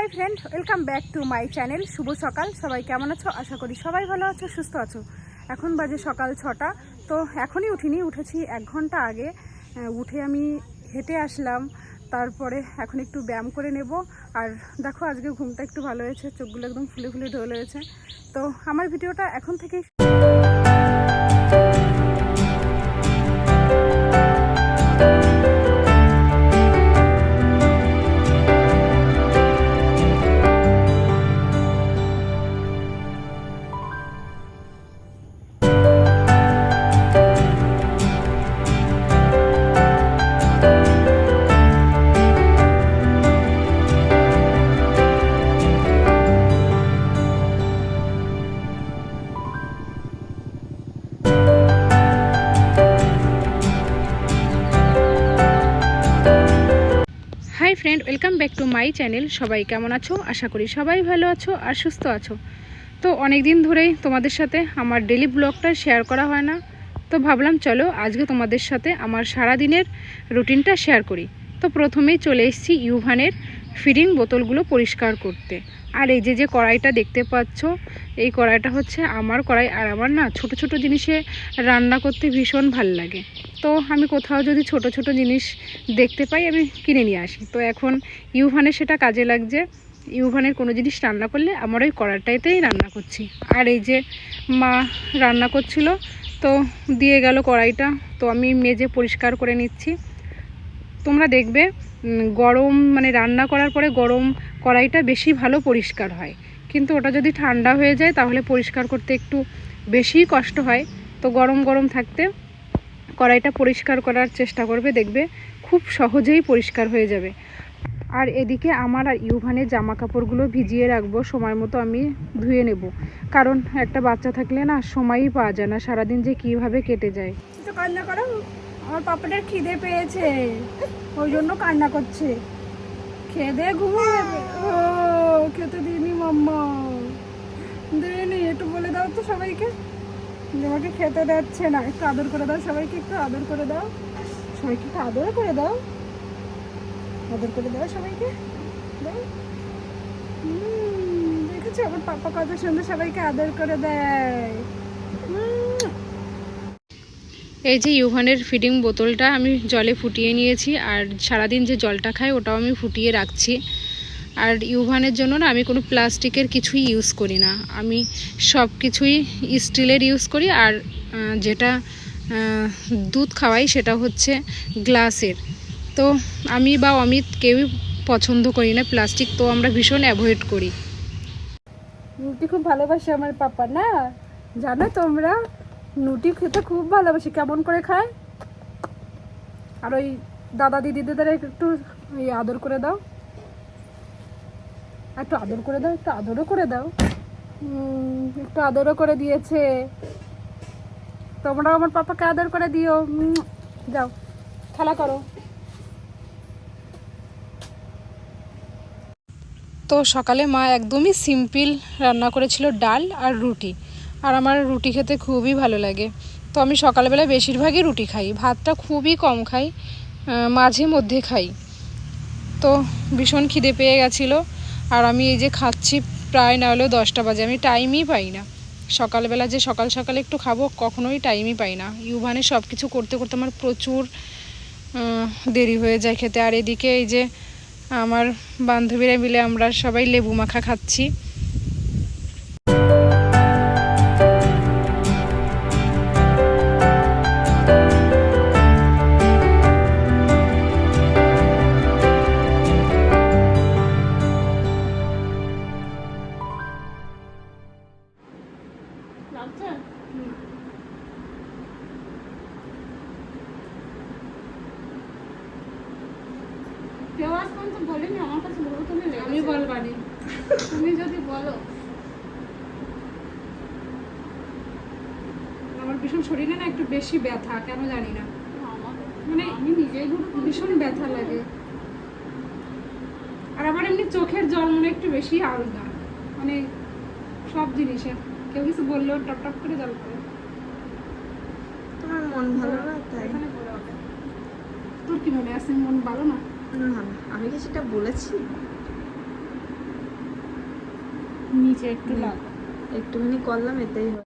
High friend, welcome back to my channel. শুভ সকাল। সবাই কেমন আছো? আশা করি সবাই ভালো আছো, সুস্থ আছো। এখন বাজে সকাল 6টা। তো এখনই উঠিনি, উঠেছি 1 ঘন্টা আগে। উঠে আমি হেঁটে আসলাম, তারপরে এখন একটু ব্যায়াম করে নেব। আর দেখো আজকে ঘুমটা একটু ভালো হয়েছে, চোখগুলো একদম ফুলে ফুলে ঢোল হয়েছে। তো আমার ভিডিওটা এখন থেকেই high friend, welcome back to my channel. সবাই কেমন আছো? আশা করি সবাই ভালো আছো আর সুস্থ আছো। তো অনেক দিন ধরেই তোমাদের সাথে আমার ডেলি ব্লগটা শেয়ার করা হয় না, তো ভাবলাম চলো আজকে তোমাদের সাথে আমার সারা দিনের রুটিনটা শেয়ার করি। তো প্রথমেই চলে এসেছি ইউভানের ফিডিং বোতলগুলো পরিষ্কার করতে। আর এই যে কড়াইটা দেখতে পাচ্ছ, এই কড়াইটা হচ্ছে আমার কড়াই। আর আমার না ছোট ছোট জিনিসে রান্না করতে ভীষণ ভাল লাগে। তো আমি কোথাও যদি ছোট ছোট জিনিস দেখতে পাই আমি কিনে নিয়ে আসি। তো এখন ইউভানের সেটা কাজে লাগছে। ইউভানের কোনো জিনিস রান্না করলে আমার ওই কড়াইটাতেই রান্না করছি। আর এই যে মা রান্না করছিল, তো দিয়ে গেল কড়াইটা, তো আমি মেজে পরিষ্কার করে নিচ্ছি। তোমরা দেখবে গরম মানে রান্না করার পরে গরম কড়াইটা বেশি ভালো পরিষ্কার হয়, কিন্তু ওটা যদি ঠান্ডা হয়ে যায় তাহলে পরিষ্কার করতে একটু বেশি কষ্ট হয়। তো গরম গরম থাকতে কড়াইটা পরিষ্কার করার চেষ্টা করবে, দেখবে খুব সহজেই পরিষ্কার হয়ে যাবে। আর এদিকে আমার আর ইউভানের জামা কাপড়গুলো ভিজিয়ে রাখবো, সময় মতো আমি ধুয়ে নেব। কারণ একটা বাচ্চা থাকলে না সময়ই পাওয়া যায় না, সারাদিন যে কীভাবে কেটে যায়। তো কান্না করো, আমার পাপাটার খিদে পেয়েছে, ওই জন্য কান্না করছে। খেদে ঘুমিয়ে যাবে। ও খেতে দিইনি মাম্মা, দিইনি। একটু বলে দাও তো সবাইকে যে আমাকে খেতে দিচ্ছে না। একটু আদর করে দাও সবাইকে, একটু আদর করে দাও সবাইকে, একটু আদর করে দাও, আদর করে দাও সবাইকে, দাও। দেখেছো আমার পাপা কত সুন্দর সবাইকে আদর করে দেয়। এই যে ইউভানের ফিডিং বোতলটা আমি জলে ফুটিয়ে নিয়েছি, আর সারাদিন যে জলটা খাই ওটাও আমি ফুটিয়ে রাখছি। আর ইউভানের জন্য না আমি কোনো প্লাস্টিকের কিছুই ইউজ করি না, আমি সব কিছুই স্টিলের ইউজ করি। আর যেটা দুধ খাওয়াই সেটা হচ্ছে গ্লাসের। তো আমি বা অমিত কেউই পছন্দ করি না প্লাস্টিক, তো আমরা ভীষণ অ্যাভয়েড করি। নুটি খুব ভালোবাসে আমার পাপা, না জানো তোমরা? নুটি খেতে খুব ভালোবাসে। কেমন করে খায়? আর ওই দাদা দিদিদের একটু আদর করে দাও, একটু আদর করে দাও, একটু আদরও করে দাও। একটু আদরও করে দিয়েছে। তোমরাও আমার পাপাকে আদর করে দিও। যাও খেলা করো। তো সকালে মা একদমই সিম্পল রান্না করেছিল, ডাল আর রুটি। আর আমার রুটি খেতে খুবই ভালো লাগে, তো আমি সকালবেলা বেশিরভাগই রুটি খাই, ভাতটা খুবই কম খাই, মাঝে মধ্যে খাই। তো ভীষণ খিদে পেয়ে গেছিলো, আর আমি এই যে খাচ্ছি প্রায় না হলেও 10টা বাজে। আমি টাইমই পাই না সকালবেলা যে সকাল সকালে একটু খাবো, কখনোই টাইমই পাই না। ইউভানের সব কিছু করতে করতে আমার প্রচুর দেরি হয়ে যায় খেতে। আর এদিকে এই যে আমার বান্ধবীরা মিলে আমরা সবাই লেবু মাখা খাচ্ছি। আমি বলবানি, তুমি যদি বলো। আমার ভীষণ শরীরে না একটু বেশি ব্যথা, কেন জানি না, মানে আমি নিজেই ভীষণ ব্যথা লাগে। আর আমার এমনি চোখের জল মনে একটু বেশি আলগা, মানে সব জিনিসে কেউ কিছু বললেও টপ টপ করে জল পড়ে। তোমার মন ভালো না তাই? তোর কি মনে আছে মন ভালো না? আমি কি সেটা বলেছি? নিচে একটু লাগা। একটুখানি করলাম এতেই হবে।